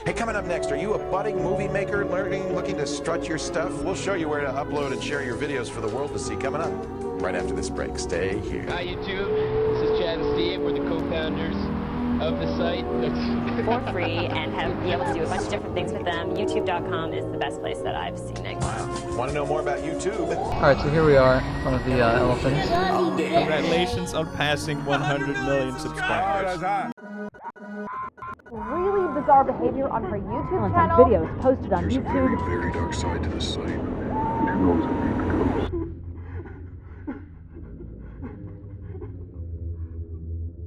Hey, coming up next, are you a budding movie maker looking to strut your stuff? We'll show you where to upload and share your videos for the world to see coming up right after this break. Stay here. Hi, YouTube. This is Chad and Steve. We're the co-founders of the site. For free and be able to do a bunch of different things with them. YouTube.com is the best place that I've seen it. Wow. Want to know more about YouTube? Alright, so here we are in front of the elephants. Congratulations on passing 100 million subscribers. Really bizarre behavior on her YouTube channel. Videos posted on YouTube. Very dark side to this site. Who knows if it goes?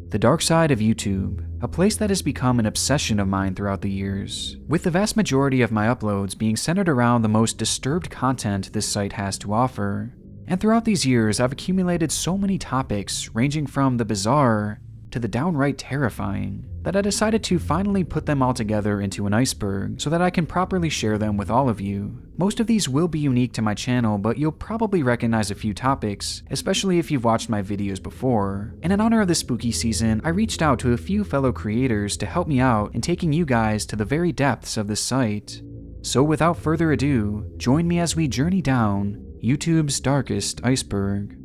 The dark side of YouTube, a place that has become an obsession of mine throughout the years, with the vast majority of my uploads being centered around the most disturbed content this site has to offer. And throughout these years, I've accumulated so many topics ranging from the bizarre to the downright terrifying, that I decided to finally put them all together into an iceberg so that I can properly share them with all of you. Most of these will be unique to my channel, but you'll probably recognize a few topics, especially if you've watched my videos before. And in honor of this spooky season, I reached out to a few fellow creators to help me out in taking you guys to the very depths of this site. So without further ado, join me as we journey down YouTube's darkest iceberg.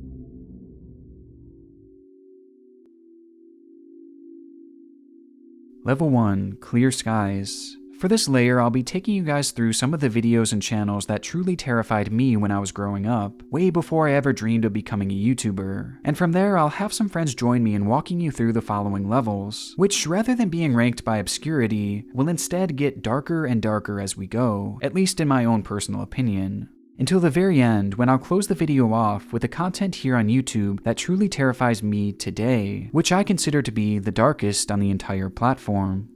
Level 1, Clear Skies. For this layer, I'll be taking you guys through some of the videos and channels that truly terrified me when I was growing up, way before I ever dreamed of becoming a YouTuber. And from there, I'll have some friends join me in walking you through the following levels, which rather than being ranked by obscurity, will instead get darker and darker as we go, at least in my own personal opinion. Until the very end, when I'll close the video off with the content here on YouTube that truly terrifies me today, which I consider to be the darkest on the entire platform.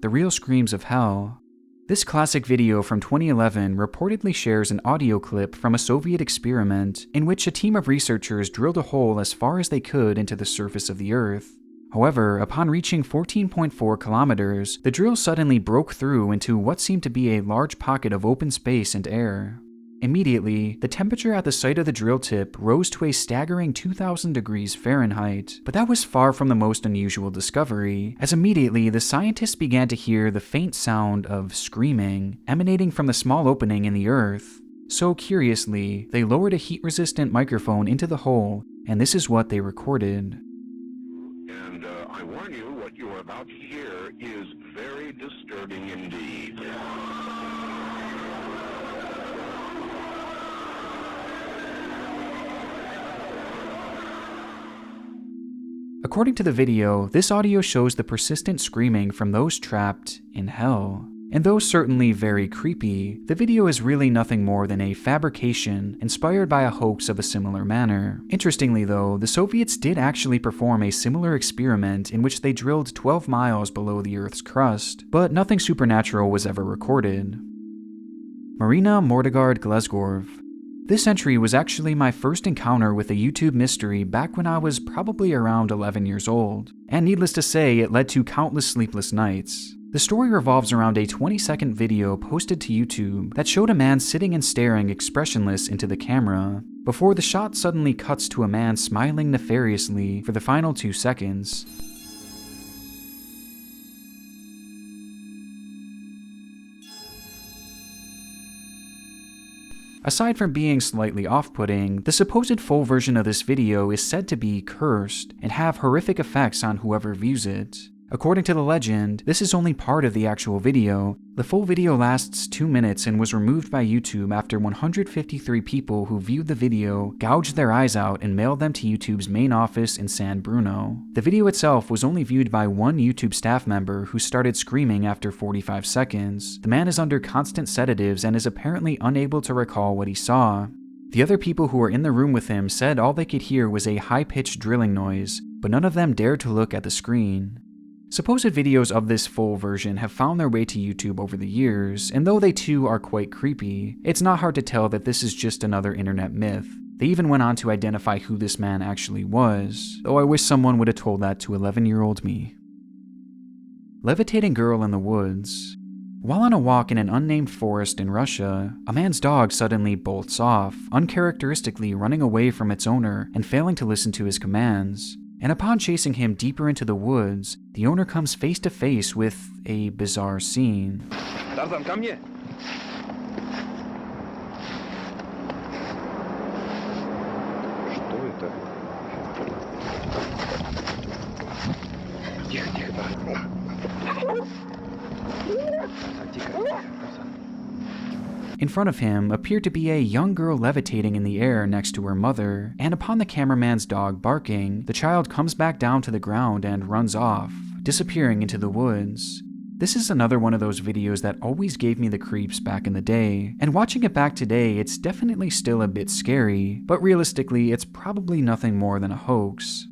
The Real Screams of Hell. This classic video from 2011 reportedly shares an audio clip from a Soviet experiment in which a team of researchers drilled a hole as far as they could into the surface of the Earth. However, upon reaching 14.4 kilometers, the drill suddenly broke through into what seemed to be a large pocket of open space and air. Immediately, the temperature at the site of the drill tip rose to a staggering 2,000 degrees Fahrenheit, but that was far from the most unusual discovery, as immediately the scientists began to hear the faint sound of screaming emanating from the small opening in the earth. So curiously, they lowered a heat-resistant microphone into the hole, and this is what they recorded. And I warn you, what you are about to hear is very disturbing indeed. According to the video, this audio shows the persistent screaming from those trapped in hell. And though certainly very creepy, the video is really nothing more than a fabrication inspired by a hoax of a similar manner. Interestingly though, the Soviets did actually perform a similar experiment in which they drilled 12 miles below the Earth's crust, but nothing supernatural was ever recorded. Marina Mordegard Glezgorov. This entry was actually my first encounter with a YouTube mystery back when I was probably around 11 years old, and needless to say, it led to countless sleepless nights. The story revolves around a 20-second video posted to YouTube that showed a man sitting and staring expressionless into the camera, before the shot suddenly cuts to a man smiling nefariously for the final 2 seconds. Aside from being slightly off-putting, the supposed full version of this video is said to be cursed and have horrific effects on whoever views it. According to the legend, this is only part of the actual video. The full video lasts 2 minutes and was removed by YouTube after 153 people who viewed the video gouged their eyes out and mailed them to YouTube's main office in San Bruno. The video itself was only viewed by one YouTube staff member who started screaming after 45 seconds. The man is under constant sedatives and is apparently unable to recall what he saw. The other people who were in the room with him said all they could hear was a high-pitched drilling noise, but none of them dared to look at the screen. Supposed videos of this full version have found their way to YouTube over the years, and though they too are quite creepy, it's not hard to tell that this is just another internet myth. They even went on to identify who this man actually was, though I wish someone would have told that to 11-year-old me. Levitating girl in the woods. While on a walk in an unnamed forest in Russia, a man's dog suddenly bolts off, uncharacteristically running away from its owner and failing to listen to his commands. And upon chasing him deeper into the woods, the owner comes face to face with a bizarre scene. Tarzan, ко мне! Что это? Тихо, тихо, Таrzan. Тихо. In front of him appeared to be a young girl levitating in the air next to her mother, and upon the cameraman's dog barking, the child comes back down to the ground and runs off, disappearing into the woods. This is another one of those videos that always gave me the creeps back in the day, and watching it back today, it's definitely still a bit scary, but realistically, it's probably nothing more than a hoax.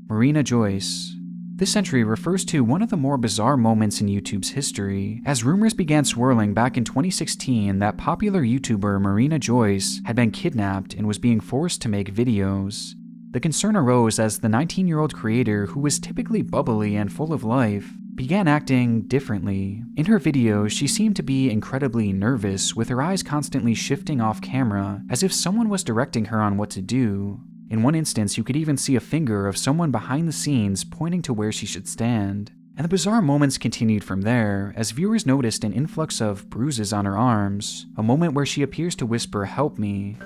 Marina Joyce. This entry refers to one of the more bizarre moments in YouTube's history, as rumors began swirling back in 2016 that popular YouTuber Marina Joyce had been kidnapped and was being forced to make videos. The concern arose as the 19-year-old creator, who was typically bubbly and full of life, began acting differently. In her videos, she seemed to be incredibly nervous, with her eyes constantly shifting off camera, as if someone was directing her on what to do. In one instance, you could even see a finger of someone behind the scenes pointing to where she should stand. And the bizarre moments continued from there, as viewers noticed an influx of bruises on her arms, a moment where she appears to whisper, "Help me,"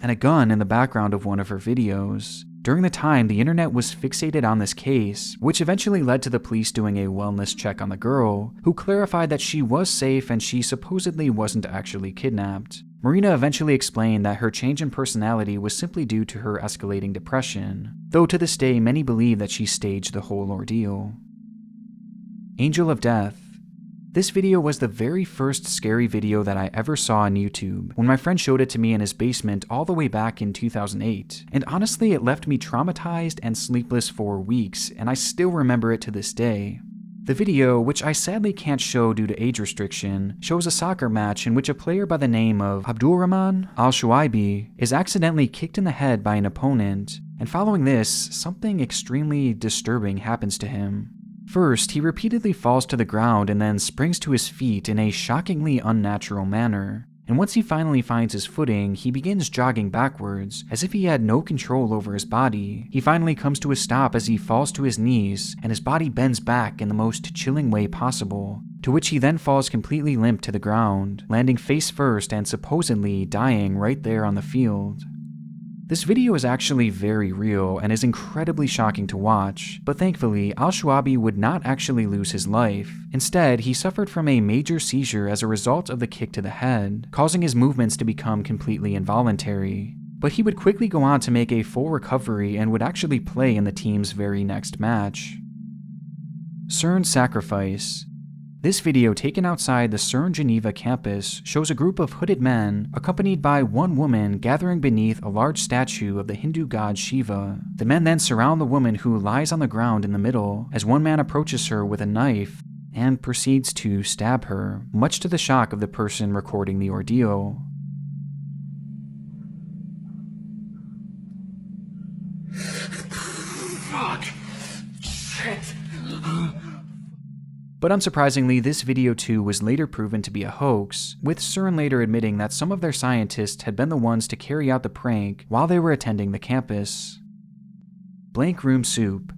and a gun in the background of one of her videos. During the time, the internet was fixated on this case, which eventually led to the police doing a wellness check on the girl, who clarified that she was safe and she supposedly wasn't actually kidnapped. Marina eventually explained that her change in personality was simply due to her escalating depression, though to this day many believe that she staged the whole ordeal. Angel of Death. This video was the very first scary video that I ever saw on YouTube, when my friend showed it to me in his basement all the way back in 2008, and honestly it left me traumatized and sleepless for weeks, and I still remember it to this day. The video, which I sadly can't show due to age restriction, shows a soccer match in which a player by the name of Abdulrahman Al-Shuaibi is accidentally kicked in the head by an opponent, and following this, something extremely disturbing happens to him. First, he repeatedly falls to the ground and then springs to his feet in a shockingly unnatural manner. And once he finally finds his footing, he begins jogging backwards, as if he had no control over his body. He finally comes to a stop as he falls to his knees, and his body bends back in the most chilling way possible, to which he then falls completely limp to the ground, landing face first and supposedly dying right there on the field. This video is actually very real and is incredibly shocking to watch, but thankfully, Al-Shuaibi would not actually lose his life. Instead, he suffered from a major seizure as a result of the kick to the head, causing his movements to become completely involuntary. But he would quickly go on to make a full recovery and would actually play in the team's very next match. CERN Sacrifice. This video, taken outside the CERN Geneva campus, shows a group of hooded men, accompanied by one woman gathering beneath a large statue of the Hindu god Shiva. The men then surround the woman who lies on the ground in the middle, as one man approaches her with a knife and proceeds to stab her, much to the shock of the person recording the ordeal. Fuck! Shit! But unsurprisingly, this video too was later proven to be a hoax, with CERN later admitting that some of their scientists had been the ones to carry out the prank while they were attending the campus. Blank Room Soup.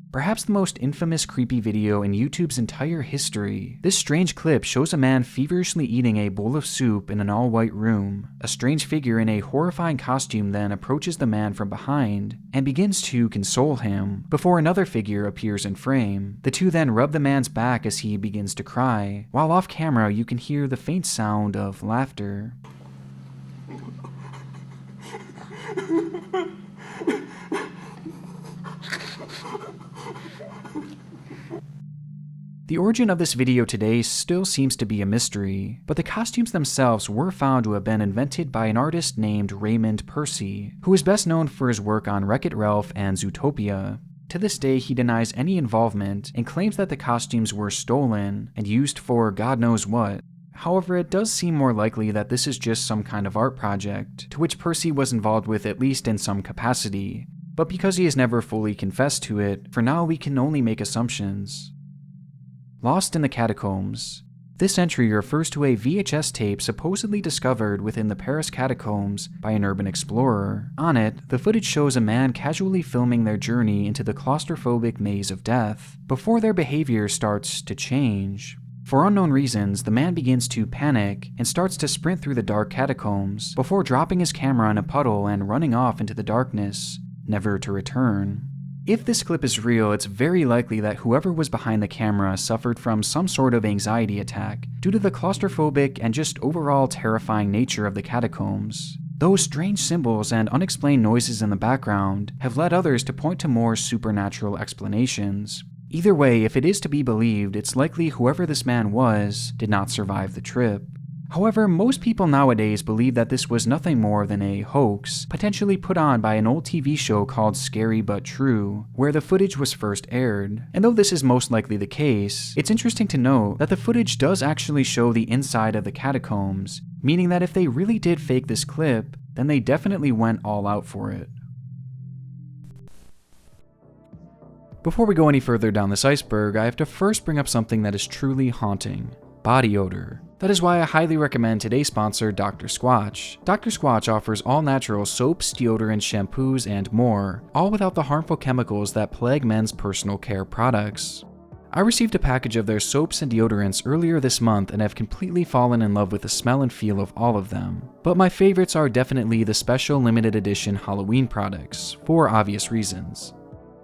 Perhaps the most infamous creepy video in YouTube's entire history. This strange clip shows a man feverishly eating a bowl of soup in an all-white room. A strange figure in a horrifying costume then approaches the man from behind and begins to console him, before another figure appears in frame. The two then rub the man's back as he begins to cry, while off camera you can hear the faint sound of laughter. The origin of this video today still seems to be a mystery, but the costumes themselves were found to have been invented by an artist named Raymond Percy, who is best known for his work on Wreck-It Ralph and Zootopia. To this day, he denies any involvement and claims that the costumes were stolen and used for God knows what. However, it does seem more likely that this is just some kind of art project, to which Percy was involved with at least in some capacity. But because he has never fully confessed to it, for now we can only make assumptions. Lost in the Catacombs. This entry refers to a VHS tape supposedly discovered within the Paris catacombs by an urban explorer. On it, the footage shows a man casually filming their journey into the claustrophobic maze of death, before their behavior starts to change. For unknown reasons, the man begins to panic and starts to sprint through the dark catacombs, before dropping his camera in a puddle and running off into the darkness, never to return. If this clip is real, it's very likely that whoever was behind the camera suffered from some sort of anxiety attack due to the claustrophobic and just overall terrifying nature of the catacombs. Those strange symbols and unexplained noises in the background have led others to point to more supernatural explanations. Either way, if it is to be believed, it's likely whoever this man was did not survive the trip. However, most people nowadays believe that this was nothing more than a hoax, potentially put on by an old TV show called Scary But True, where the footage was first aired. And though this is most likely the case, it's interesting to note that the footage does actually show the inside of the catacombs, meaning that if they really did fake this clip, then they definitely went all out for it. Before we go any further down this iceberg, I have to first bring up something that is truly haunting: body odor. That is why I highly recommend today's sponsor, Dr. Squatch. Dr. Squatch offers all-natural soaps, deodorants, shampoos, and more, all without the harmful chemicals that plague men's personal care products. I received a package of their soaps and deodorants earlier this month and have completely fallen in love with the smell and feel of all of them. But my favorites are definitely the special limited edition Halloween products, for obvious reasons.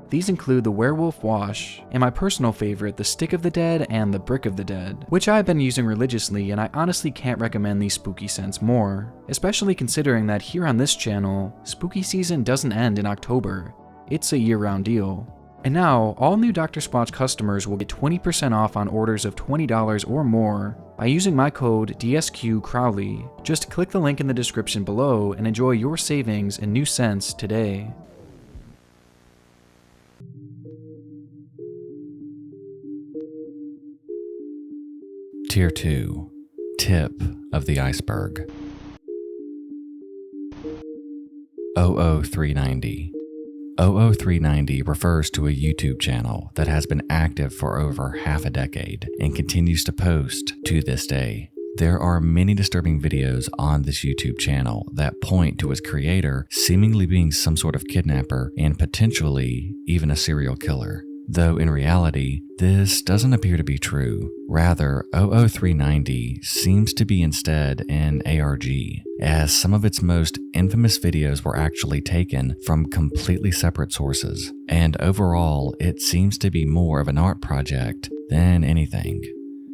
These include the Werewolf Wash, and my personal favorite, the Stick of the Dead and the Brick of the Dead, which I've been using religiously, and I honestly can't recommend these spooky scents more, especially considering that here on this channel, spooky season doesn't end in October. It's a year-round deal. And now, all new Dr. Squatch customers will get 20% off on orders of $20 or more by using my code DSQCrowley. Just click the link in the description below and enjoy your savings and new scents today. Tier 2. Tip of the Iceberg. 00390. 00390 refers to a YouTube channel that has been active for over half a decade and continues to post to this day. There are many disturbing videos on this YouTube channel that point to its creator seemingly being some sort of kidnapper and potentially even a serial killer. Though in reality, this doesn't appear to be true. Rather, 00390 seems to be instead an ARG, as some of its most infamous videos were actually taken from completely separate sources, and overall, it seems to be more of an art project than anything.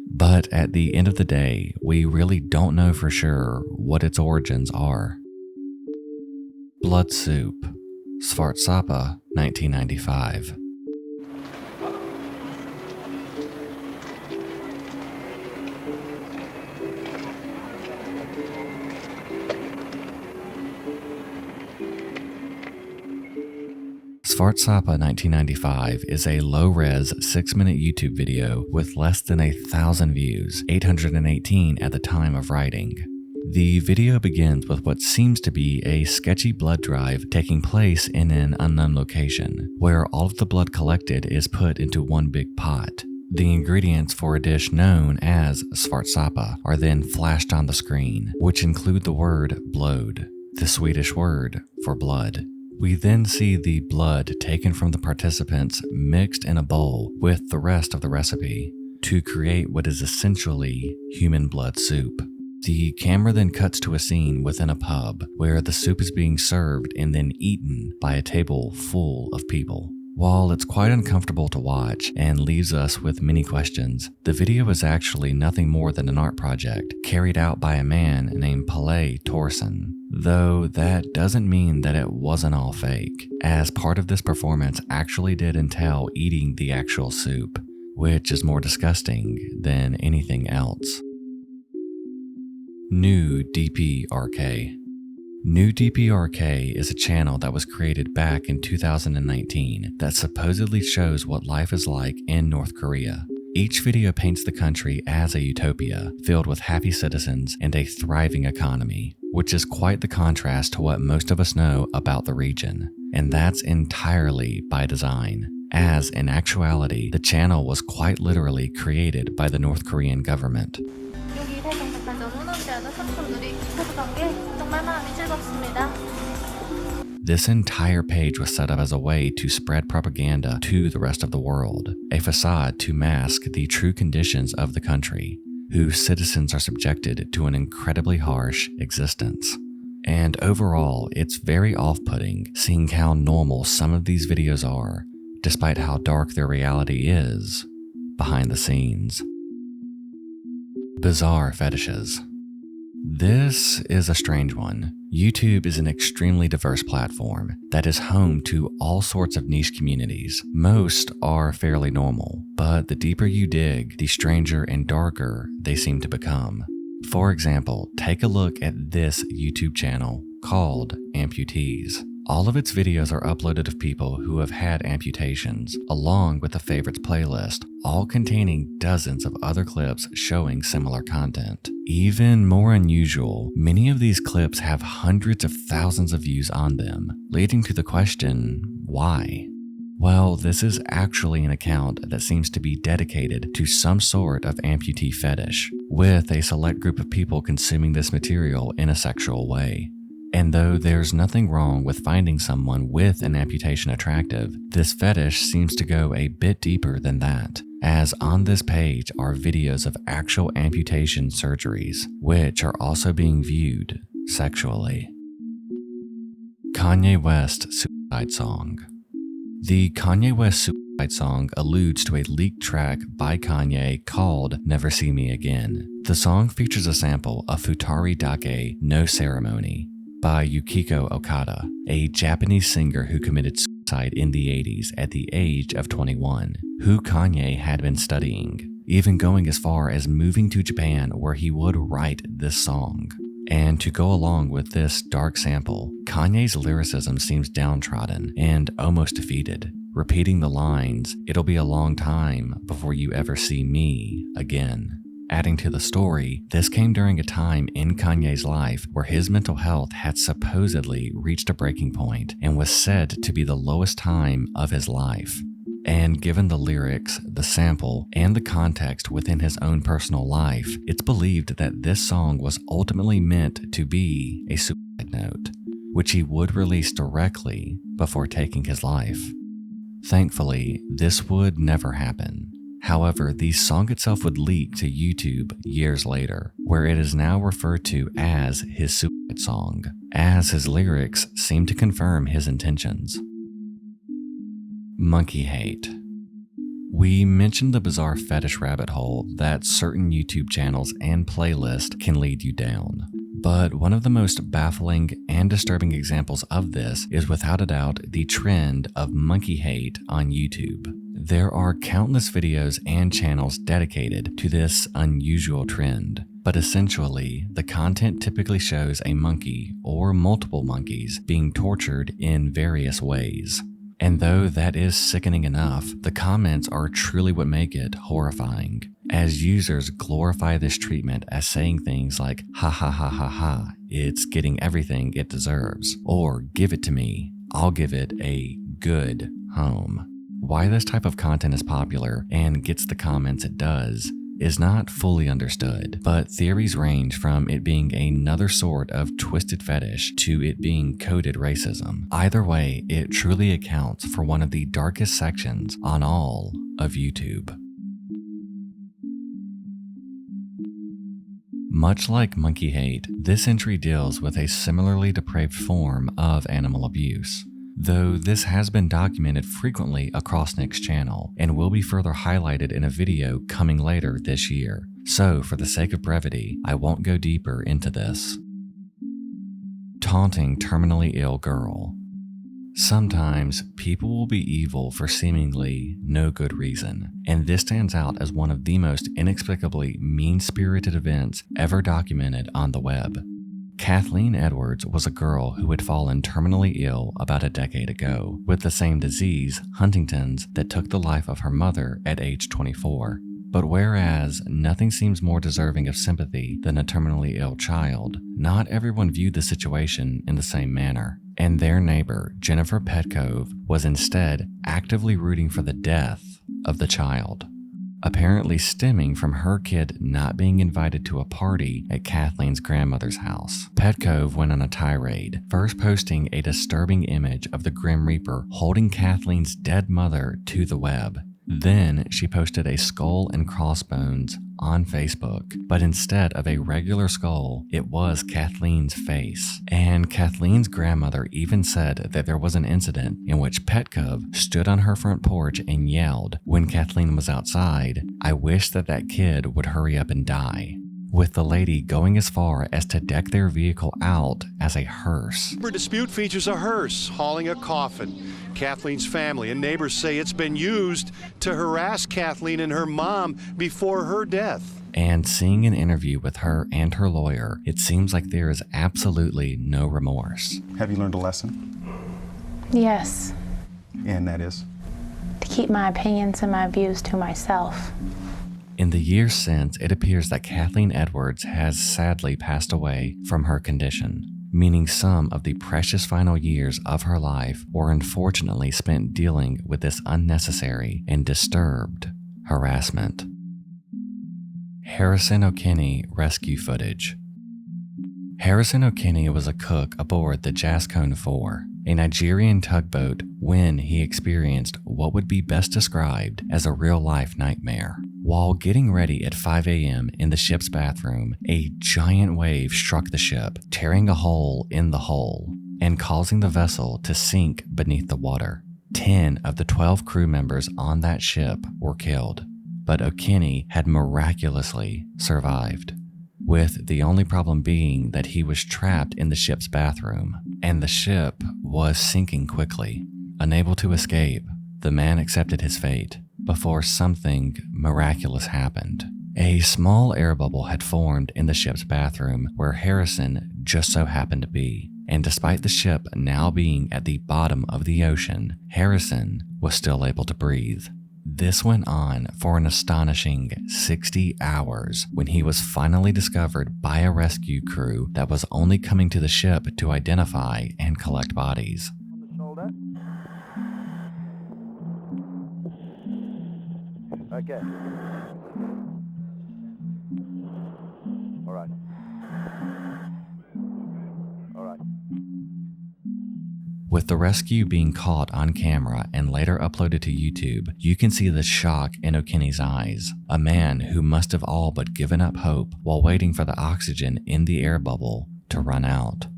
But at the end of the day, we really don't know for sure what its origins are. Blood Soup, Svartsapa, 1995. Svartsapa 1995 is a low-res 6-minute YouTube video with less than 1,000 views, 818 at the time of writing. The video begins with what seems to be a sketchy blood drive taking place in an unknown location, where all of the blood collected is put into one big pot. The ingredients for a dish known as Svartsapa are then flashed on the screen, which include the word blod, the Swedish word for blood. We then see the blood taken from the participants mixed in a bowl with the rest of the recipe to create what is essentially human blood soup. The camera then cuts to a scene within a pub where the soup is being served and then eaten by a table full of people. While it's quite uncomfortable to watch and leaves us with many questions, the video is actually nothing more than an art project carried out by a man named Pelle Thorsen. Though that doesn't mean that it wasn't all fake, as part of this performance actually did entail eating the actual soup, which is more disgusting than anything else. New DPRK. New DPRK is a channel that was created back in 2019 that supposedly shows what life is like in North Korea. Each video paints the country as a utopia, filled with happy citizens and a thriving economy, which is quite the contrast to what most of us know about the region. And that's entirely by design. as in actuality, the channel was quite literally created by the North Korean government. 여기 대성사까지 오는데 나 삼촌들이 기차도 간 게 정말 마음이 즐겁습니다. This entire page was set up as a way to spread propaganda to the rest of the world, a facade to mask the true conditions of the country, whose citizens are subjected to an incredibly harsh existence. And overall, it's very off-putting seeing how normal some of these videos are, despite how dark their reality is behind the scenes. Bizarre fetishes. This is a strange one. YouTube is an extremely diverse platform that is home to all sorts of niche communities. Most are fairly normal, but the deeper you dig, the stranger and darker they seem to become. For example, take a look at this YouTube channel called Amputees. All of its videos are uploaded of people who have had amputations, along with a favorites playlist, all containing dozens of other clips showing similar content. Even more unusual, many of these clips have hundreds of thousands of views on them, leading to the question, why? Well, this is actually an account that seems to be dedicated to some sort of amputee fetish, with a select group of people consuming this material in a sexual way. And though there's nothing wrong with finding someone with an amputation attractive, this fetish seems to go a bit deeper than that, as on this page are videos of actual amputation surgeries, which are also being viewed sexually. Kanye West Suicide Song. The Kanye West Suicide Song alludes to a leaked track by Kanye called Never See Me Again. The song features a sample of Futari Dake No Ceremony by Yukiko Okada, a Japanese singer who committed suicide in the 80s at the age of 21, who Kanye had been studying, even going as far as moving to Japan where he would write this song. And to go along with this dark sample, Kanye's lyricism seems downtrodden and almost defeated, repeating the lines, "It'll be a long time before you ever see me again." Adding to the story, this came during a time in Kanye's life where his mental health had supposedly reached a breaking point and was said to be the lowest time of his life. And given the lyrics, the sample, and the context within his own personal life, it's believed that this song was ultimately meant to be a suicide note, which he would release directly before taking his life. Thankfully, this would never happen. However, the song itself would leak to YouTube years later, where it is now referred to as his suicide song, as his lyrics seem to confirm his intentions. Monkey hate. We mentioned the bizarre fetish rabbit hole that certain YouTube channels and playlists can lead you down. But one of the most baffling and disturbing examples of this is without a doubt the trend of monkey hate on YouTube. There are countless videos and channels dedicated to this unusual trend, but essentially, the content typically shows a monkey or multiple monkeys being tortured in various ways. And though that is sickening enough, the comments are truly what make it horrifying, as users glorify this treatment as saying things like, "Ha ha ha ha ha, it's getting everything it deserves," or "Give it to me, I'll give it a good home." Why this type of content is popular and gets the comments it does is not fully understood, but theories range from it being another sort of twisted fetish to it being coded racism. Either way, it truly accounts for one of the darkest sections on all of YouTube. Much like monkey hate, this entry deals with a similarly depraved form of animal abuse, though this has been documented frequently across Nick's channel and will be further highlighted in a video coming later this year. So for the sake of brevity, I won't go deeper into this. Taunting terminally ill girl. Sometimes people will be evil for seemingly no good reason, and this stands out as one of the most inexplicably mean-spirited events ever documented on the web. Kathleen Edwards was a girl who had fallen terminally ill about a decade ago with the same disease, Huntington's, that took the life of her mother at age 24. But whereas nothing seems more deserving of sympathy than a terminally ill child, not everyone viewed the situation in the same manner. And their neighbor, Jennifer Petkov, was instead actively rooting for the death of the child, apparently stemming from her kid not being invited to a party at Kathleen's grandmother's house. Petkov went on a tirade, first posting a disturbing image of the Grim Reaper holding Kathleen's dead mother to the web. Then she posted a skull and crossbones on Facebook, but instead of a regular skull, it was Kathleen's face. And Kathleen's grandmother even said that there was an incident in which Petkov stood on her front porch and yelled when Kathleen was outside, "I wish that that kid would hurry up and die," with the lady going as far as to deck their vehicle out as a hearse. Her dispute features a hearse hauling a coffin. Kathleen's family and neighbors say it's been used to harass Kathleen and her mom before her death. And seeing an interview with her and her lawyer, it seems like there is absolutely no remorse. Have you learned a lesson? Yes. And that is? To keep my opinions and my views to myself. In the years since, it appears that Kathleen Edwards has sadly passed away from her condition, meaning some of the precious final years of her life were unfortunately spent dealing with this unnecessary and disturbed harassment. Harrison O'Kinney rescue footage. Harrison O'Kinney was a cook aboard the Jascone 4, a Nigerian tugboat, when he experienced what would be best described as a real-life nightmare. While getting ready at 5 a.m. in the ship's bathroom, a giant wave struck the ship, tearing a hole in the hull and causing the vessel to sink beneath the water. 10 of the 12 crew members on that ship were killed, but O'Kinney had miraculously survived, with the only problem being that he was trapped in the ship's bathroom, and the ship was sinking quickly. Unable to escape, the man accepted his fate before something miraculous happened. A small air bubble had formed in the ship's bathroom where Harrison just so happened to be, and despite the ship now being at the bottom of the ocean, Harrison was still able to breathe. This went on for an astonishing 60 hours when he was finally discovered by a rescue crew that was only coming to the ship to identify and collect bodies. Okay. All right. All right. With the rescue being caught on camera and later uploaded to YouTube, you can see the shock in O'Kinney's eyes, a man who must have all but given up hope while waiting for the oxygen in the air bubble to run out.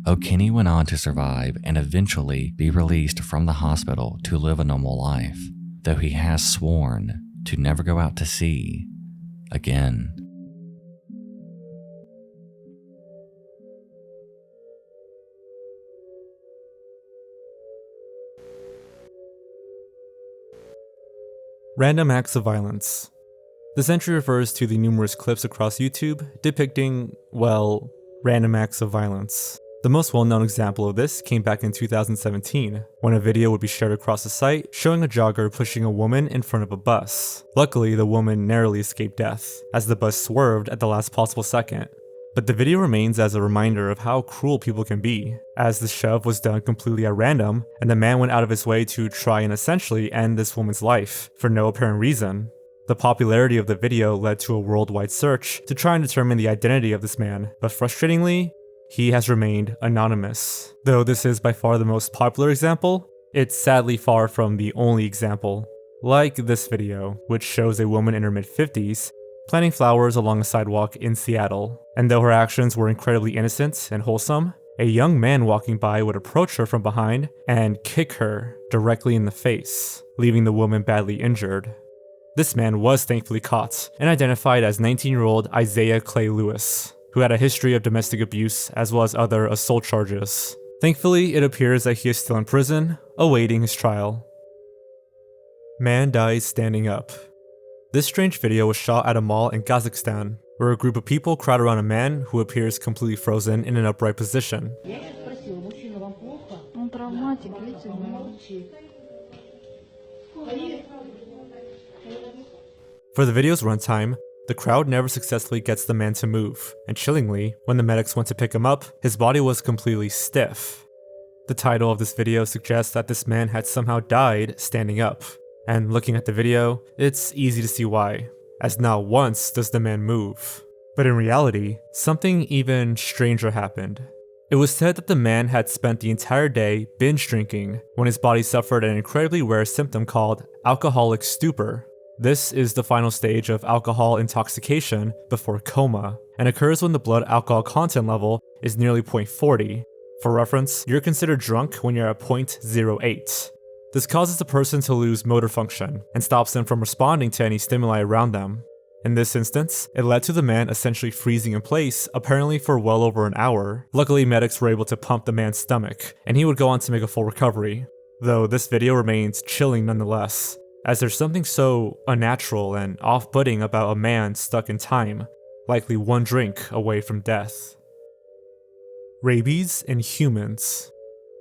O'Kinney went on to survive and eventually be released from the hospital to live a normal life, though he has sworn to never go out to sea again. Random acts of violence. This entry refers to the numerous clips across YouTube depicting, well, random acts of violence. The most well-known example of this came back in 2017, when a video would be shared across the site showing a jogger pushing a woman in front of a bus. Luckily, the woman narrowly escaped death, as the bus swerved at the last possible second. But the video remains as a reminder of how cruel people can be, as the shove was done completely at random, and the man went out of his way to try and essentially end this woman's life, for no apparent reason. The popularity of the video led to a worldwide search to try and determine the identity of this man, but frustratingly, he has remained anonymous. Though this is by far the most popular example, it's sadly far from the only example. Like this video, which shows a woman in her mid-50s planting flowers along a sidewalk in Seattle. And though her actions were incredibly innocent and wholesome, a young man walking by would approach her from behind and kick her directly in the face, leaving the woman badly injured. This man was thankfully caught and identified as 19-year-old Isaiah Clay Lewis, who had a history of domestic abuse as well as other assault charges. Thankfully, it appears that he is still in prison, awaiting his trial. Man dies standing up. This strange video was shot at a mall in Kazakhstan, where a group of people crowd around a man who appears completely frozen in an upright position. For the video's runtime, the crowd never successfully gets the man to move, and chillingly, when the medics went to pick him up, his body was completely stiff. The title of this video suggests that this man had somehow died standing up, and looking at the video, it's easy to see why, as not once does the man move. But in reality, something even stranger happened. It was said that the man had spent the entire day binge drinking when his body suffered an incredibly rare symptom called alcoholic stupor. This is the final stage of alcohol intoxication before coma, and occurs when the blood alcohol content level is nearly 0.40. For reference, you're considered drunk when you're at 0.08. This causes the person to lose motor function, and stops them from responding to any stimuli around them. In this instance, it led to the man essentially freezing in place, apparently for well over an hour. Luckily, medics were able to pump the man's stomach, and he would go on to make a full recovery. Though this video remains chilling nonetheless, as there's something so unnatural and off-putting about a man stuck in time, likely one drink away from death. Rabies in humans.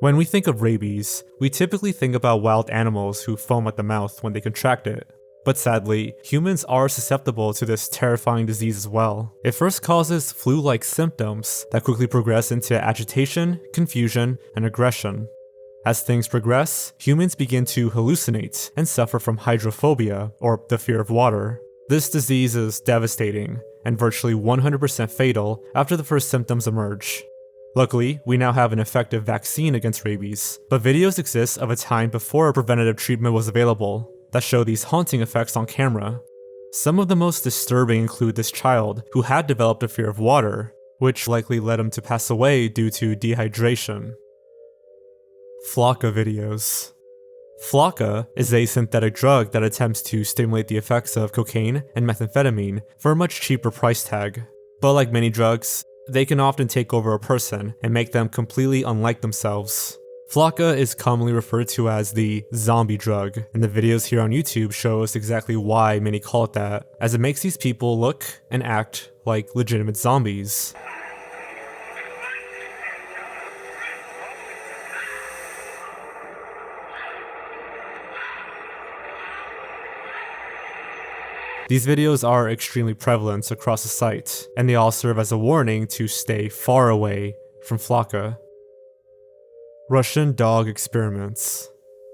When we think of rabies, we typically think about wild animals who foam at the mouth when they contract it. But sadly, humans are susceptible to this terrifying disease as well. It first causes flu-like symptoms that quickly progress into agitation, confusion, and aggression. As things progress, humans begin to hallucinate and suffer from hydrophobia, or the fear of water. This disease is devastating, and virtually 100% fatal after the first symptoms emerge. Luckily, we now have an effective vaccine against rabies, but videos exist of a time before a preventative treatment was available that show these haunting effects on camera. Some of the most disturbing include this child who had developed a fear of water, which likely led him to pass away due to dehydration. Flocka videos. Flocka is a synthetic drug that attempts to stimulate the effects of cocaine and methamphetamine for a much cheaper price tag. But like many drugs, they can often take over a person and make them completely unlike themselves. Flocka is commonly referred to as the zombie drug, and the videos here on YouTube show us exactly why many call it that, as it makes these people look and act like legitimate zombies. These videos are extremely prevalent across the site, and they all serve as a warning to stay far away from Flocka. Russian dog experiments.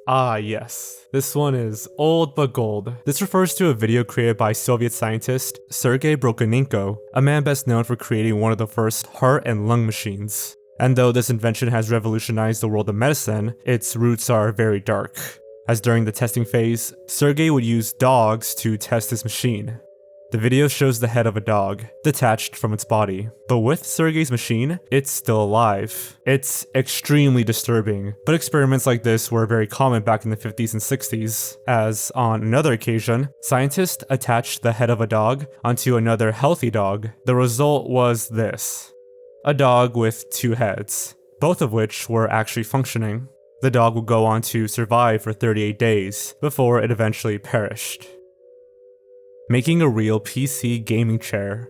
Ah yes, this one is old but gold. This refers to a video created by Soviet scientist Sergei Brokonenko, a man best known for creating one of the first heart and lung machines. And though this invention has revolutionized the world of medicine, its roots are very dark, as during the testing phase, Sergei would use dogs to test his machine. The video shows the head of a dog, detached from its body. But with Sergei's machine, it's still alive. It's extremely disturbing, but experiments like this were very common back in the 50s and 60s, as on another occasion, scientists attached the head of a dog onto another healthy dog. The result was this: a dog with two heads, both of which were actually functioning. The dog would go on to survive for 38 days before it eventually perished. Making a real PC gaming chair.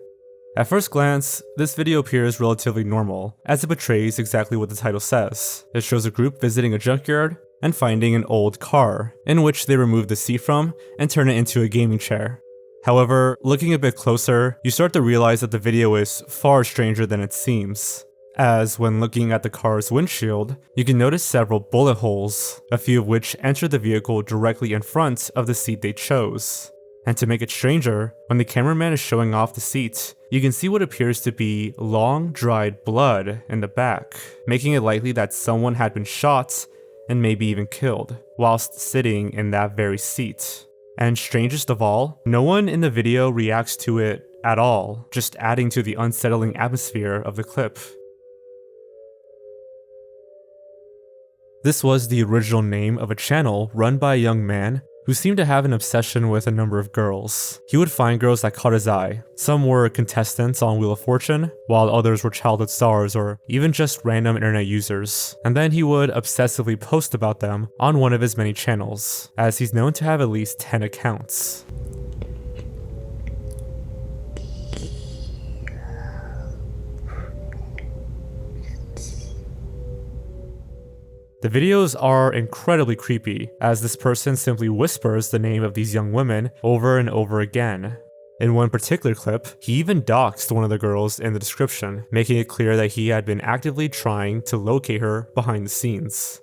At first glance, this video appears relatively normal, as it portrays exactly what the title says. It shows a group visiting a junkyard and finding an old car, in which they remove the seat from and turn it into a gaming chair. However, looking a bit closer, you start to realize that the video is far stranger than it seems, as when looking at the car's windshield, you can notice several bullet holes, a few of which enter the vehicle directly in front of the seat they chose. And to make it stranger, when the cameraman is showing off the seat, you can see what appears to be long, dried blood in the back, making it likely that someone had been shot and maybe even killed, whilst sitting in that very seat. And strangest of all, no one in the video reacts to it at all, just adding to the unsettling atmosphere of the clip. This was the original name of a channel run by a young man who seemed to have an obsession with a number of girls. He would find girls that caught his eye. Some were contestants on Wheel of Fortune, while others were childhood stars or even just random internet users. And then he would obsessively post about them on one of his many channels, as he's known to have at least 10 accounts. The videos are incredibly creepy, as this person simply whispers the name of these young women over and over again. In one particular clip, he even doxed one of the girls in the description, making it clear that he had been actively trying to locate her behind the scenes.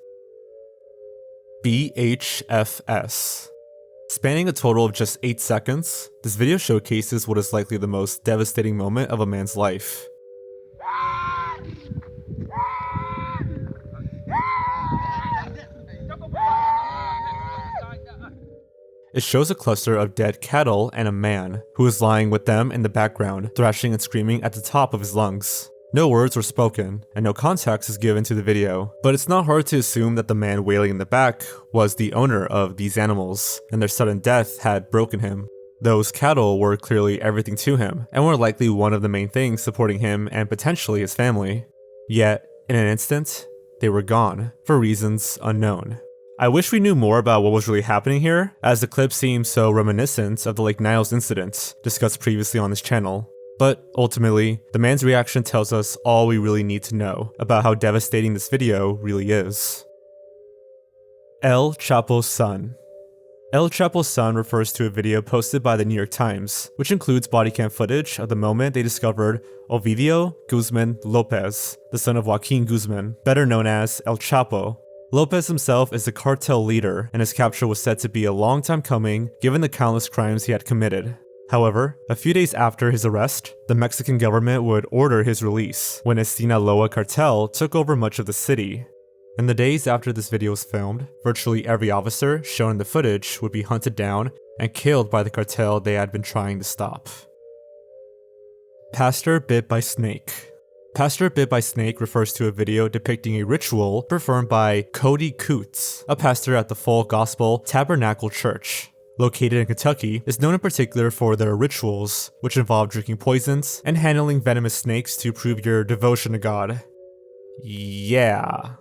BHFS. Spanning a total of just 8 seconds, this video showcases what is likely the most devastating moment of a man's life. It shows a cluster of dead cattle and a man, who is lying with them in the background, thrashing and screaming at the top of his lungs. No words were spoken, and no context is given to the video, but it's not hard to assume that the man wailing in the back was the owner of these animals, and their sudden death had broken him. Those cattle were clearly everything to him, and were likely one of the main things supporting him and potentially his family. Yet, in an instant, they were gone, for reasons unknown. I wish we knew more about what was really happening here, as the clip seems so reminiscent of the Lake Niles incident discussed previously on this channel. But ultimately, the man's reaction tells us all we really need to know about how devastating this video really is. El Chapo's son. El Chapo's son refers to a video posted by the New York Times, which includes body cam footage of the moment they discovered Ovidio Guzman Lopez, the son of Joaquin Guzman, better known as El Chapo. Lopez himself is the cartel leader, and his capture was said to be a long time coming given the countless crimes he had committed. However, a few days after his arrest, the Mexican government would order his release when a Sinaloa cartel took over much of the city. In the days after this video was filmed, virtually every officer shown in the footage would be hunted down and killed by the cartel they had been trying to stop. Pastor Bit by Snake. Pastor Bit by Snake refers to a video depicting a ritual performed by Cody Coots, a pastor at the Full Gospel Tabernacle Church. Located in Kentucky, is known in particular for their rituals, which involve drinking poisons and handling venomous snakes to prove your devotion to God. Yeah.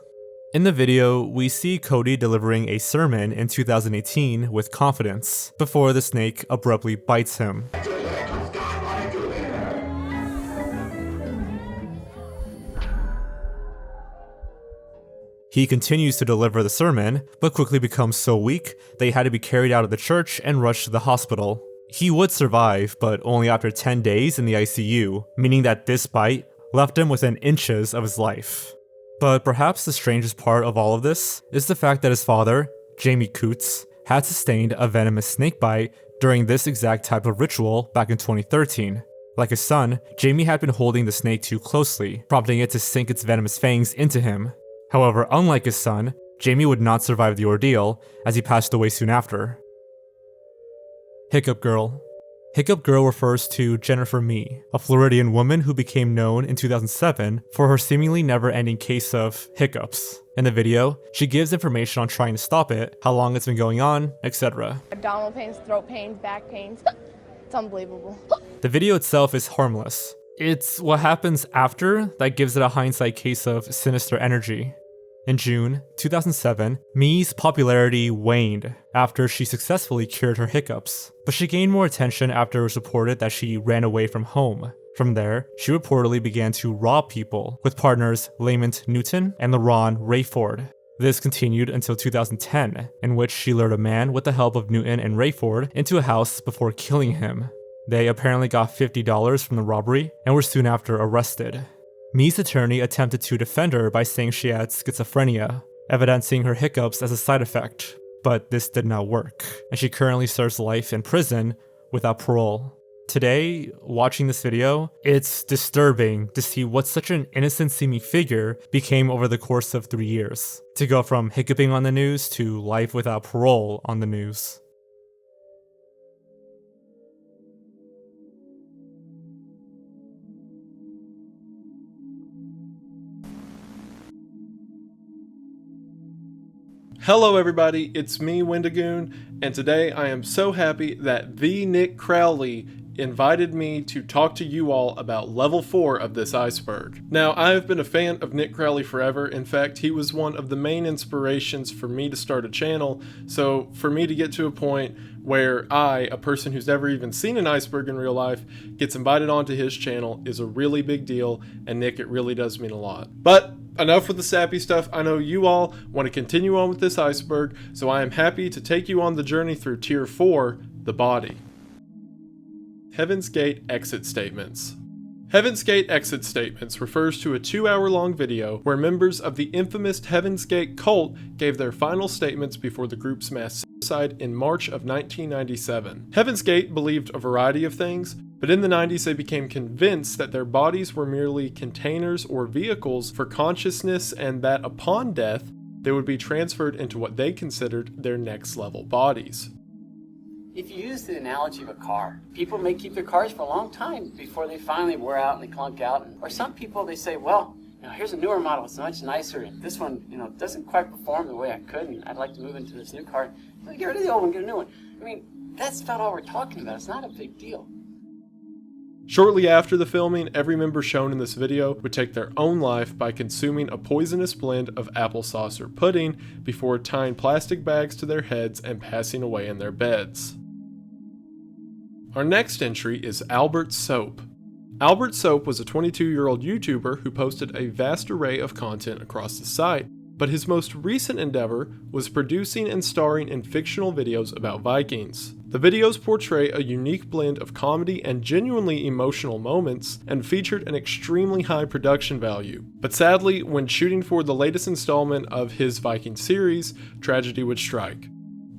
In the video, we see Cody delivering a sermon in 2018 with confidence, before the snake abruptly bites him. He continues to deliver the sermon, but quickly becomes so weak that he had to be carried out of the church and rushed to the hospital. He would survive, but only after 10 days in the ICU, meaning that this bite left him within inches of his life. But perhaps the strangest part of all of this is the fact that his father, Jamie Coots, had sustained a venomous snake bite during this exact type of ritual back in 2013. Like his son, Jamie had been holding the snake too closely, prompting it to sink its venomous fangs into him. However, unlike his son, Jamie would not survive the ordeal, as he passed away soon after. Hiccup Girl. Hiccup Girl refers to Jennifer Mee, a Floridian woman who became known in 2007 for her seemingly never-ending case of hiccups. In the video, she gives information on trying to stop it, how long it's been going on, etc. Abdominal pains, throat pains, back pains. It's unbelievable. The video itself is harmless. It's what happens after that gives it a hindsight case of sinister energy. In June 2007, Mee's popularity waned after she successfully cured her hiccups, but she gained more attention after it was reported that she ran away from home. From there, she reportedly began to rob people with partners Lamont Newton and LaRon Rayford. This continued until 2010, in which she lured a man with the help of Newton and Rayford into a house before killing him. They apparently got $50 from the robbery and were soon after arrested. Mee's attorney attempted to defend her by saying she had schizophrenia, evidencing her hiccups as a side effect, but this did not work, and she currently serves life in prison without parole. Today, watching this video, it's disturbing to see what such an innocent seeming figure became over the course of 3 years, to go from hiccuping on the news to life without parole on the news. Hello everybody, it's me, Wendigoon, and today I am so happy that the Nick Crowley invited me to talk to you all about level 4 of this iceberg. Now, I have been a fan of Nick Crowley forever. In fact, he was one of the main inspirations for me to start a channel, so for me to get to a point where I, a person who's never even seen an iceberg in real life, gets invited onto his channel is a really big deal, and Nick, it really does mean a lot. But enough with the sappy stuff. I know you all want to continue on with this iceberg, so I am happy to take you on the journey through Tier 4, the body. Heaven's Gate Exit Statements. Heaven's Gate Exit Statements refers to a 2-hour-long video where members of the infamous Heaven's Gate cult gave their final statements before the group's mass suicide in March of 1997. Heaven's Gate believed a variety of things, but in the 90s they became convinced that their bodies were merely containers or vehicles for consciousness, and that upon death, they would be transferred into what they considered their next level bodies. If you use the analogy of a car, people may keep their cars for a long time before they finally wear out and they clunk out. Or some people, they say, well, here's a newer model, it's much nicer, and this one, doesn't quite perform the way I could, and I'd like to move into this new car. So get rid of the old one, get a new one. I mean, that's about all we're talking about. It's not a big deal. Shortly after the filming, every member shown in this video would take their own life by consuming a poisonous blend of applesauce or pudding before tying plastic bags to their heads and passing away in their beds. Our next entry is Albert Soap. Albert Soap was a 22-year-old YouTuber who posted a vast array of content across the site, but his most recent endeavor was producing and starring in fictional videos about Vikings. The videos portray a unique blend of comedy and genuinely emotional moments, and featured an extremely high production value. But sadly, when shooting for the latest installment of his Viking series, tragedy would strike.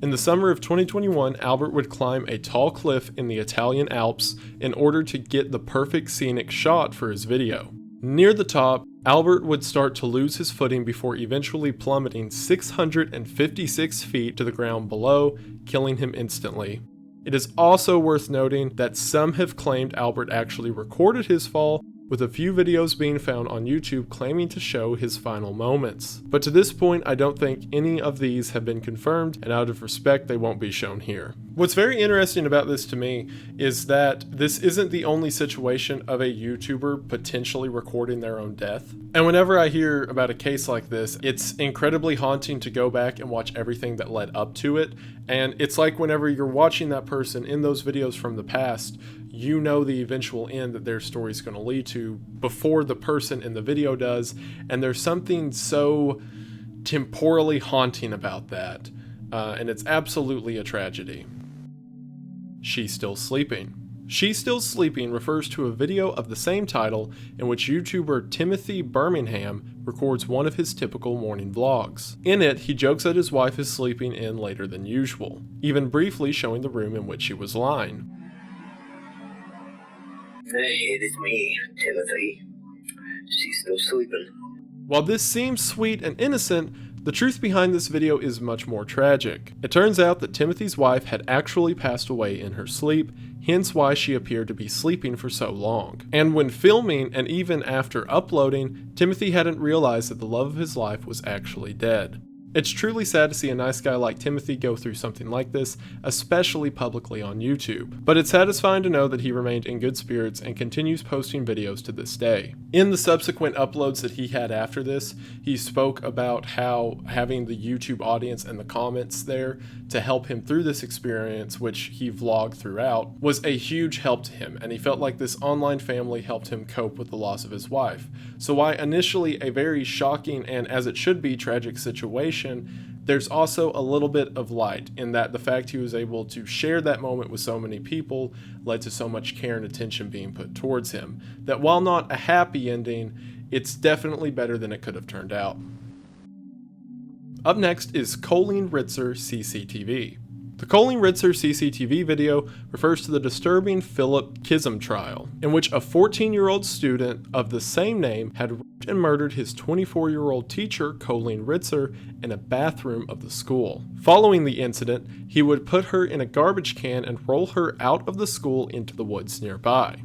In the summer of 2021, Albert would climb a tall cliff in the Italian Alps in order to get the perfect scenic shot for his video. Near the top, Albert would start to lose his footing before eventually plummeting 656 feet to the ground below, killing him instantly. It is also worth noting that some have claimed Albert actually recorded his fall, with a few videos being found on YouTube claiming to show his final moments. But to this point, I don't think any of these have been confirmed, and out of respect, they won't be shown here. What's very interesting about this to me is that this isn't the only situation of a YouTuber potentially recording their own death. And whenever I hear about a case like this, it's incredibly haunting to go back and watch everything that led up to it. And it's like whenever you're watching that person in those videos from the past, you know the eventual end that their story is going to lead to before the person in the video does, and there's something so temporally haunting about that, and it's absolutely a tragedy. She's Still Sleeping. She's Still Sleeping refers to a video of the same title in which YouTuber Timothy Birmingham records one of his typical morning vlogs. In it, he jokes that his wife is sleeping in later than usual, even briefly showing the room in which she was lying. Hey, it is me, Timothy. She's still sleeping. While this seems sweet and innocent, the truth behind this video is much more tragic. It turns out that Timothy's wife had actually passed away in her sleep, hence why she appeared to be sleeping for so long. And when filming, and even after uploading, Timothy hadn't realized that the love of his life was actually dead. It's truly sad to see a nice guy like Timothy go through something like this, especially publicly on YouTube. But it's satisfying to know that he remained in good spirits and continues posting videos to this day. In the subsequent uploads that he had after this, he spoke about how having the YouTube audience and the comments there to help him through this experience, which he vlogged throughout, was a huge help to him, and he felt like this online family helped him cope with the loss of his wife. So while initially a very shocking and, as it should be, tragic situation, there's also a little bit of light in that the fact he was able to share that moment with so many people led to so much care and attention being put towards him, that while not a happy ending, it's definitely better than it could have turned out. Up next is Colleen Ritzer CCTV. The Colleen Ritzer CCTV video refers to the disturbing Philip Kism trial, in which a 14-year-old student of the same name had raped and murdered his 24-year-old teacher, Colleen Ritzer, in a bathroom of the school. Following the incident, he would put her in a garbage can and roll her out of the school into the woods nearby.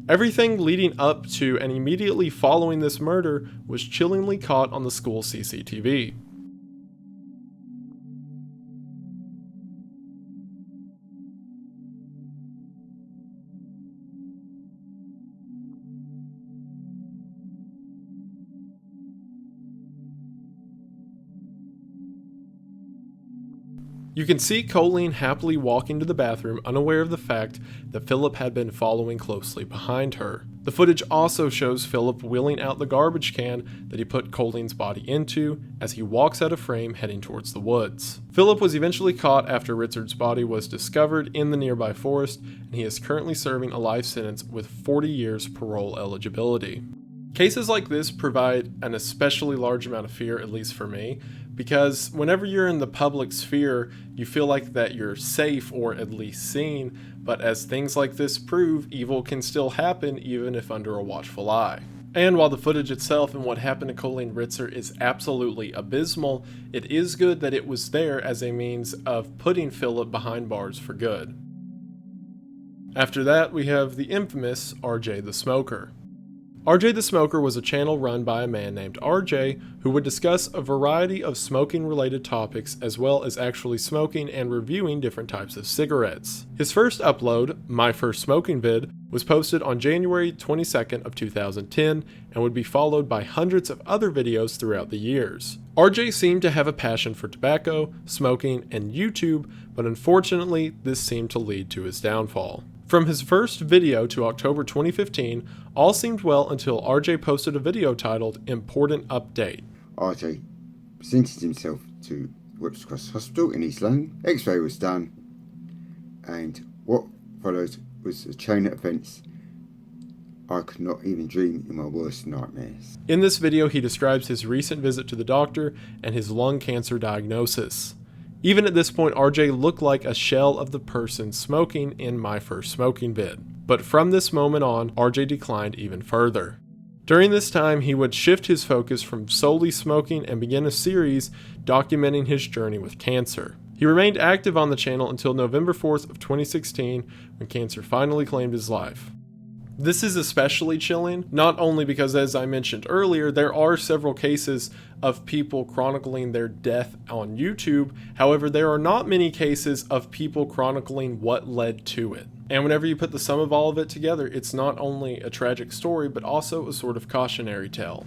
Everything leading up to and immediately following this murder was chillingly caught on the school CCTV. You can see Colleen happily walking to the bathroom, unaware of the fact that Philip had been following closely behind her. The footage also shows Philip wheeling out the garbage can that he put Colleen's body into as he walks out of frame heading towards the woods. Philip was eventually caught after Richard's body was discovered in the nearby forest, and he is currently serving a life sentence with 40 years parole eligibility. Cases like this provide an especially large amount of fear, at least for me, because whenever you're in the public sphere, you feel like that you're safe or at least seen, but as things like this prove, evil can still happen even if under a watchful eye. And while the footage itself and what happened to Colleen Ritzer is absolutely abysmal, it is good that it was there as a means of putting Philip behind bars for good. After that, we have the infamous RJ the Smoker. RJ the Smoker was a channel run by a man named RJ who would discuss a variety of smoking related topics as well as actually smoking and reviewing different types of cigarettes. His first upload, My First Smoking Vid, was posted on January 22nd of 2010 and would be followed by hundreds of other videos throughout the years. RJ seemed to have a passion for tobacco, smoking, and YouTube, but unfortunately this seemed to lead to his downfall. From his first video to October 2015, all seemed well until RJ posted a video titled Important Update. RJ presented himself to Whips Cross Hospital in East London. X-ray was done, and what followed was a chain of events I could not even dream in my worst nightmares. In this video, he describes his recent visit to the doctor and his lung cancer diagnosis. Even at this point, RJ looked like a shell of the person smoking in My First Smoking Vid. But from this moment on, RJ declined even further. During this time, he would shift his focus from solely smoking and begin a series documenting his journey with cancer. He remained active on the channel until November 4th of 2016, when cancer finally claimed his life. This is especially chilling, not only because, as I mentioned earlier, there are several cases of people chronicling their death on YouTube. However, there are not many cases of people chronicling what led to it. And whenever you put the sum of all of it together, it's not only a tragic story, but also a sort of cautionary tale.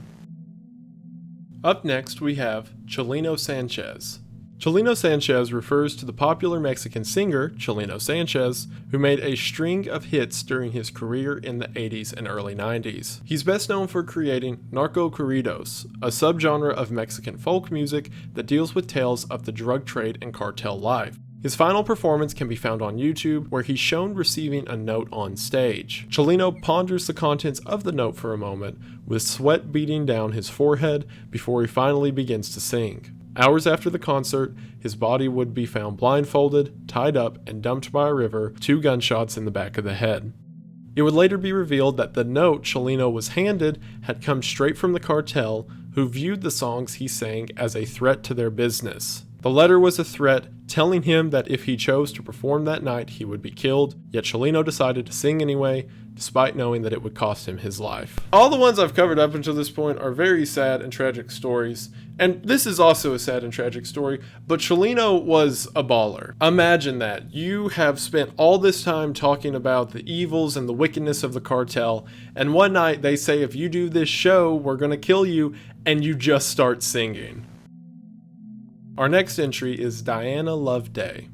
Up next, we have Chelino Sanchez. Chelino Sanchez refers to the popular Mexican singer, Chelino Sanchez, who made a string of hits during his career in the 80s and early 90s. He's best known for creating narco corridos, a subgenre of Mexican folk music that deals with tales of the drug trade and cartel life. His final performance can be found on YouTube, where he's shown receiving a note on stage. Chelino ponders the contents of the note for a moment, with sweat beading down his forehead before he finally begins to sing. Hours after the concert, his body would be found blindfolded, tied up, and dumped by a river, 2 gunshots in the back of the head. It would later be revealed that the note Chelino was handed had come straight from the cartel, who viewed the songs he sang as a threat to their business. The letter was a threat, telling him that if he chose to perform that night, he would be killed, yet Chelino decided to sing anyway, despite knowing that it would cost him his life. All the ones I've covered up until this point are very sad and tragic stories, and this is also a sad and tragic story, but Chelino was a baller. Imagine that. You have spent all this time talking about the evils and the wickedness of the cartel, and one night they say, if you do this show, we're gonna kill you, and you just start singing. Our next entry is Diana Loveday.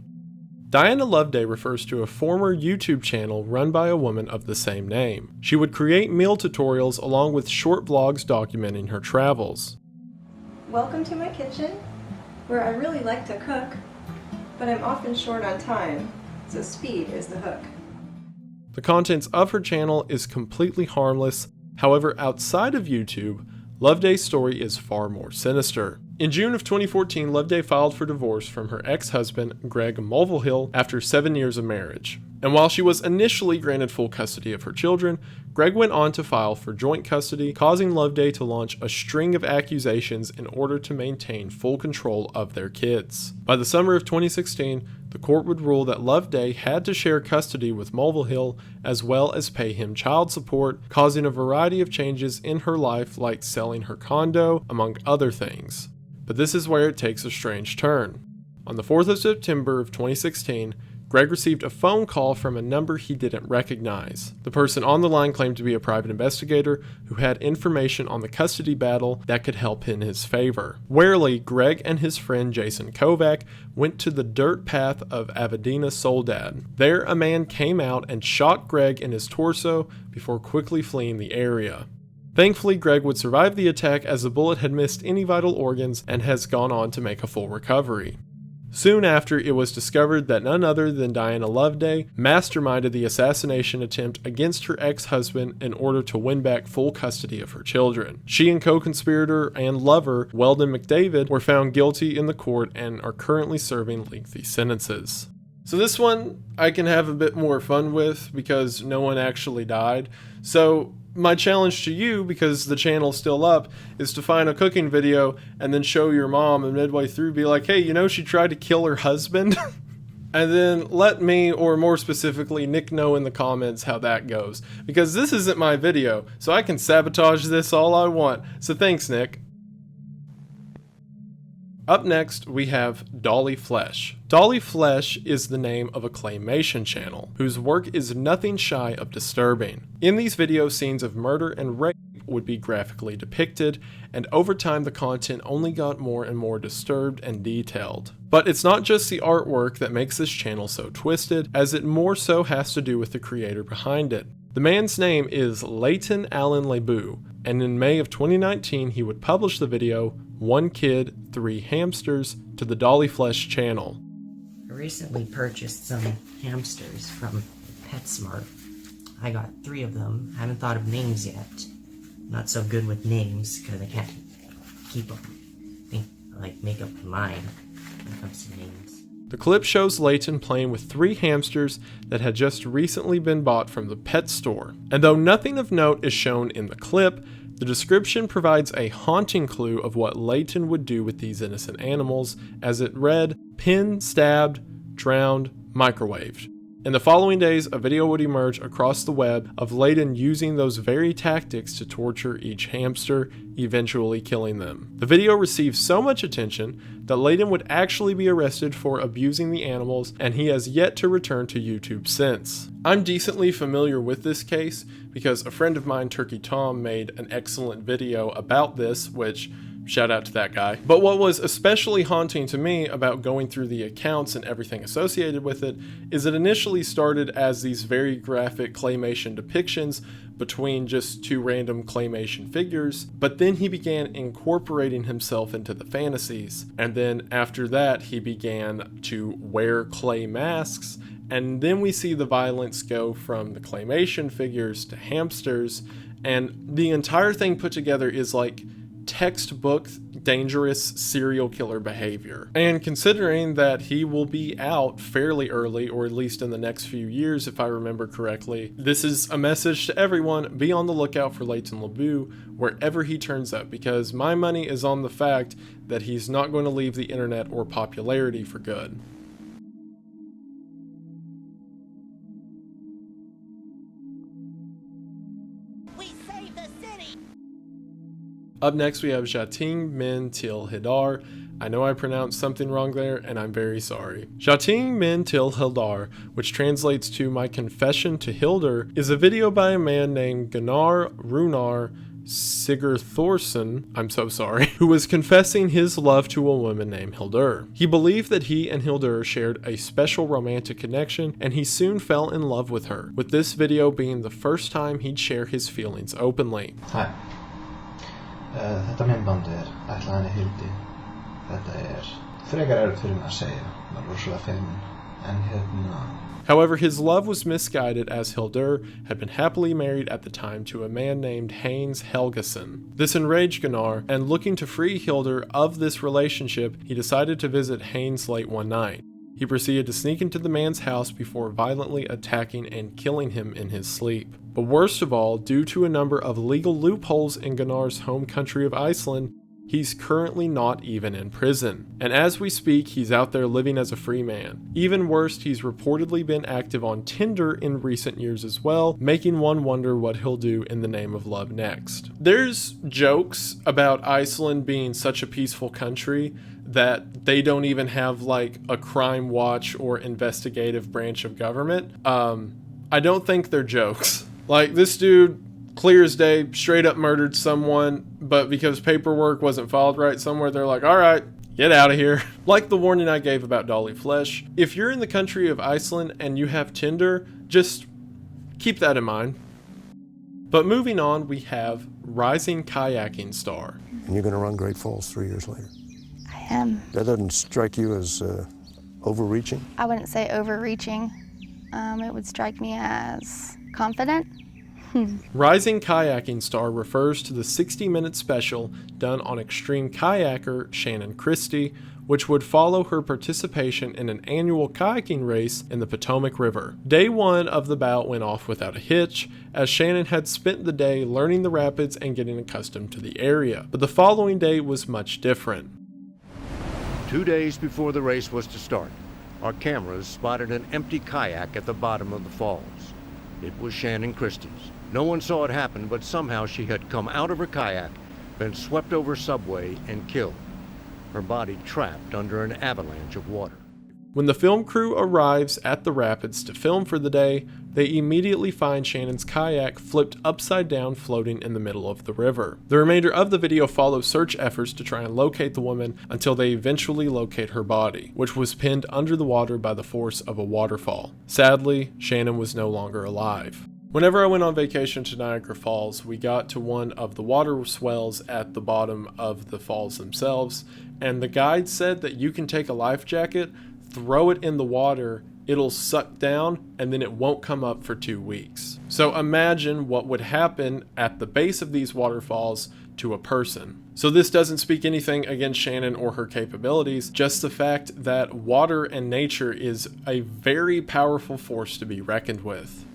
Diana Loveday refers to a former YouTube channel run by a woman of the same name. She would create meal tutorials along with short vlogs documenting her travels. Welcome to my kitchen, where I really like to cook, but I'm often short on time, so speed is the hook. The contents of her channel is completely harmless. However, outside of YouTube, Loveday's story is far more sinister. In June of 2014, Loveday filed for divorce from her ex-husband, Greg Mulvihill, after 7 years of marriage. And while she was initially granted full custody of her children, Greg went on to file for joint custody, causing Loveday to launch a string of accusations in order to maintain full control of their kids. By the summer of 2016, the court would rule that Loveday had to share custody with Mulvihill as well as pay him child support, causing a variety of changes in her life like selling her condo, among other things. But this is where it takes a strange turn. On the 4th of September of 2016, Greg received a phone call from a number he didn't recognize. The person on the line claimed to be a private investigator who had information on the custody battle that could help in his favor. Warily, Greg and his friend Jason Kovac went to the dirt path of Avadina Soledad. There, a man came out and shot Greg in his torso before quickly fleeing the area. Thankfully, Greg would survive the attack as the bullet had missed any vital organs and has gone on to make a full recovery. Soon after, it was discovered that none other than Diana Loveday masterminded the assassination attempt against her ex-husband in order to win back full custody of her children. She and co-conspirator and lover Weldon McDavid were found guilty in the court and are currently serving lengthy sentences. So this one I can have a bit more fun with because no one actually died. So my challenge to you, because the channel's still up, is to find a cooking video and then show your mom and midway through be like, hey, you know she tried to kill her husband? And then let me, or more specifically Nick, know in the comments how that goes. Because this isn't my video, so I can sabotage this all I want. So thanks, Nick. Up next, we have Dolly Flesh. Dolly Flesh is the name of a claymation channel, whose work is nothing shy of disturbing. In these videos, scenes of murder and rape would be graphically depicted, and over time the content only got more and more disturbed and detailed. But it's not just the artwork that makes this channel so twisted, as it more so has to do with the creator behind it. The man's name is Leighton Allen Lebu, and in May of 2019 he would publish the video 1 Kid, 3 Hamsters to the Dolly Flesh channel. I recently purchased some hamsters from PetSmart. I got 3 of them. I haven't thought of names yet. Not so good with names because I can't keep them. Make up my mind when it comes to names. The clip shows Leighton playing with 3 hamsters that had just recently been bought from the pet store. And though nothing of note is shown in the clip, the description provides a haunting clue of what Leighton would do with these innocent animals, as it read, pinned, stabbed, drowned, microwaved. In the following days, a video would emerge across the web of Leighton using those very tactics to torture each hamster, eventually killing them. The video received so much attention that Leighton would actually be arrested for abusing the animals, and he has yet to return to YouTube since. I'm decently familiar with this case because a friend of mine, Turkey Tom, made an excellent video about this, which shout out to that guy. But what was especially haunting to me about going through the accounts and everything associated with it is it initially started as these very graphic claymation depictions between just 2 random claymation figures, but then he began incorporating himself into the fantasies. And then after that, he began to wear clay masks, and then we see the violence go from the claymation figures to hamsters, and the entire thing put together is like textbook dangerous serial killer behavior. And considering that he will be out fairly early, or at least in the next few years if I remember correctly, this is a message to everyone: be on the lookout for Leighton Lebu wherever he turns up, because my money is on the fact that he's not going to leave the internet or popularity for good. Up next, we have Jating Min Til Hildar. I know I pronounced something wrong there, and I'm very sorry. Jating Min Til Hildar, which translates to My Confession to Hildur, is a video by a man named Gunnar Runar Sigurþórsson, I'm so sorry, who was confessing his love to a woman named Hildur. He believed that he and Hildur shared a special romantic connection, and he soon fell in love with her, with this video being the first time he'd share his feelings openly. Hi. Detta myndband Atlanta Hildi. Detta frägare utfyllna tjejer med rosa filmen än Hilda. However, his love was misguided, as Hildur had been happily married at the time to a man named Haynes Helgason. This enraged Gunnar, and looking to free Hildur of this relationship, he decided to visit Haynes late one night. He proceeded to sneak into the man's house before violently attacking and killing him in his sleep. But worst of all, due to a number of legal loopholes in Gunnar's home country of Iceland, He's currently not even in prison, and as we speak, he's out there living as a free man. Even worse, he's reportedly been active on Tinder in recent years as well, making one wonder what he'll do in the name of love next. There's jokes about Iceland being such a peaceful country that they don't even have like a crime watch or investigative branch of government. I don't think they're jokes. Like, this dude, clear as day, straight up murdered someone, but because paperwork wasn't filed right somewhere, they're like, all right, get out of here. Like the warning I gave about Dolly Flesh, if you're in the country of Iceland and you have Tinder, just keep that in mind. But moving on, we have rising kayaking star. And you're going to run Great Falls 3 years later. I am. That doesn't strike you as overreaching? I wouldn't say overreaching. It would strike me as confident. Rising Kayaking Star refers to the 60-minute special done on extreme kayaker Shannon Christie, which would follow her participation in an annual kayaking race in the Potomac River. Day one of the bout went off without a hitch, as Shannon had spent the day learning the rapids and getting accustomed to the area. But the following day was much different. 2 days before the race was to start, our cameras spotted an empty kayak at the bottom of the falls. It was Shannon Christie's. No one saw it happen, but somehow she had come out of her kayak, been swept over subway, and killed. Her body trapped under an avalanche of water. When the film crew arrives at the rapids to film for the day, they immediately find Shannon's kayak flipped upside down floating in the middle of the river. The remainder of the video follows search efforts to try and locate the woman until they eventually locate her body, which was pinned under the water by the force of a waterfall. Sadly, Shannon was no longer alive. Whenever I went on vacation to Niagara Falls, we got to one of the water swells at the bottom of the falls themselves, and the guide said that you can take a life jacket, throw it in the water, it'll suck down, and then it won't come up for 2 weeks. So imagine what would happen at the base of these waterfalls to a person. So this doesn't speak anything against Shannon or her capabilities, just the fact that water and nature is a very powerful force to be reckoned with.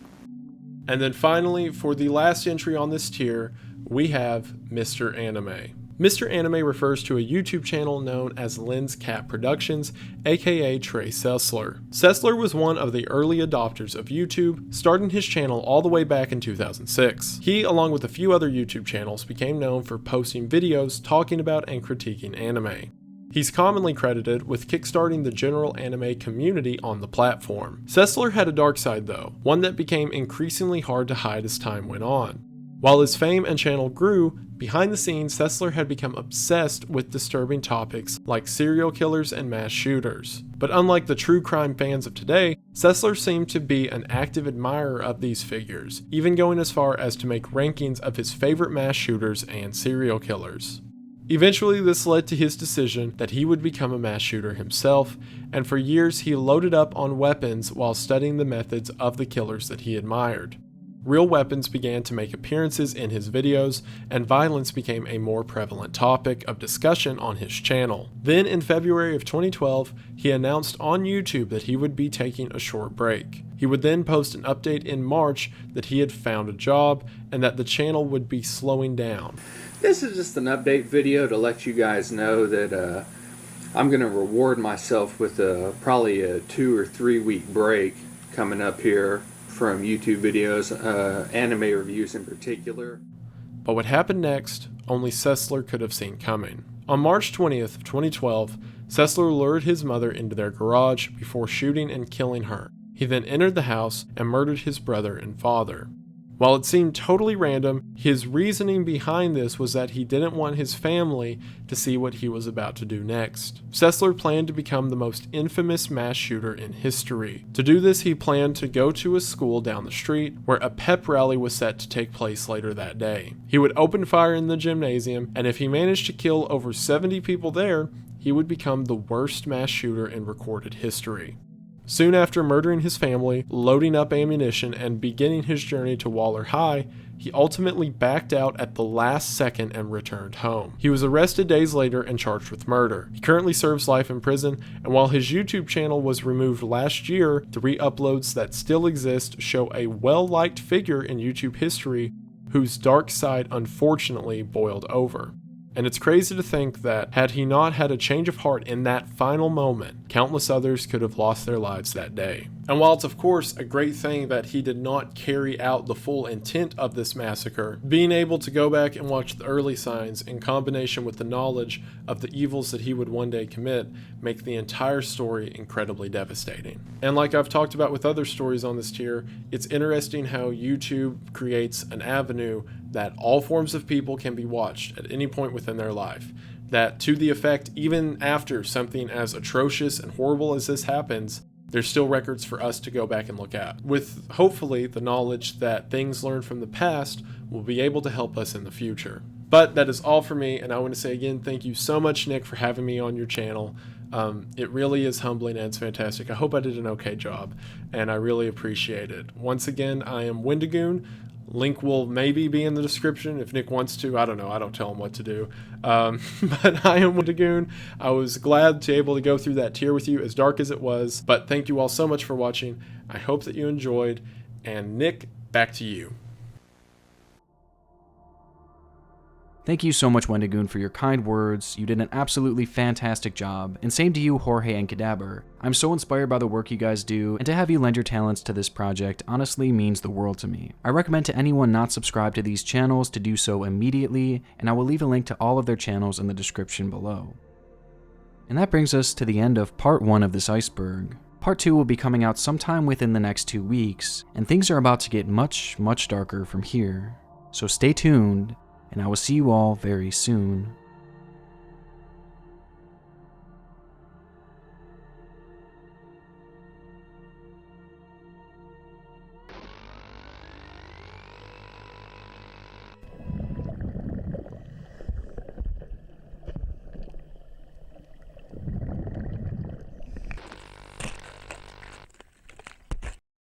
And then finally, for the last entry on this tier, we have Mr. Anime. Mr. Anime refers to a YouTube channel known as Lens Cat Productions, aka Trey Sessler. Sessler was one of the early adopters of YouTube, starting his channel all the way back in 2006. He, along with a few other YouTube channels, became known for posting videos talking about and critiquing anime. He's commonly credited with kickstarting the general anime community on the platform. Sessler had a dark side though, one that became increasingly hard to hide as time went on. While his fame and channel grew, behind the scenes Sessler had become obsessed with disturbing topics like serial killers and mass shooters. But unlike the true crime fans of today, Sessler seemed to be an active admirer of these figures, even going as far as to make rankings of his favorite mass shooters and serial killers. Eventually, this led to his decision that he would become a mass shooter himself, and for years he loaded up on weapons while studying the methods of the killers that he admired. Real weapons began to make appearances in his videos, and violence became a more prevalent topic of discussion on his channel. Then in February of 2012, he announced on YouTube that he would be taking a short break. He would then post an update in March that he had found a job and that the channel would be slowing down. This is just an update video to let you guys know that I'm going to reward myself with probably a 2 or 3 week break coming up here from YouTube videos, anime reviews in particular. But what happened next, only Sessler could have seen coming. On March 20th of 2012, Sessler lured his mother into their garage before shooting and killing her. He then entered the house and murdered his brother and father. While it seemed totally random, his reasoning behind this was that he didn't want his family to see what he was about to do next. Sessler planned to become the most infamous mass shooter in history. To do this, he planned to go to a school down the street where a pep rally was set to take place later that day. He would open fire in the gymnasium, and if he managed to kill over 70 people there, he would become the worst mass shooter in recorded history. Soon after murdering his family, loading up ammunition, and beginning his journey to Waller High, he ultimately backed out at the last second and returned home. He was arrested days later and charged with murder. He currently serves life in prison, and while his YouTube channel was removed last year, the re-uploads that still exist show a well-liked figure in YouTube history whose dark side unfortunately boiled over. And it's crazy to think that had he not had a change of heart in that final moment, countless others could have lost their lives that day. And while it's of course a great thing that he did not carry out the full intent of this massacre, being able to go back and watch the early signs in combination with the knowledge of the evils that he would one day commit make the entire story incredibly devastating. And like I've talked about with other stories on this tier, it's interesting how YouTube creates an avenue that all forms of people can be watched at any point within their life. That to the effect, even after something as atrocious and horrible as this happens, there's still records for us to go back and look at, with hopefully the knowledge that things learned from the past will be able to help us in the future. But that is all for me, and I want to say again, thank you so much, Nick, for having me on your channel. It really is humbling and it's fantastic. I hope I did an okay job, and I really appreciate it. Once again, I am Wendigoon. Link will maybe be in the description if Nick wants to. I don't know. I don't tell him what to do. But I am Wendigoon. I was glad to be able to go through that tier with you, as dark as it was. But thank you all so much for watching. I hope that you enjoyed. And Nick, back to you. Thank you so much, Wendigoon, for your kind words. You did an absolutely fantastic job, and same to you, Jorge and Cadaber. I'm so inspired by the work you guys do, and to have you lend your talents to this project honestly means the world to me. I recommend to anyone not subscribed to these channels to do so immediately, and I will leave a link to all of their channels in the description below. And that brings us to the end of part 1 of this iceberg. Part 2 will be coming out sometime within the next 2 weeks, and things are about to get much, much darker from here. So stay tuned, and I will see you all very soon.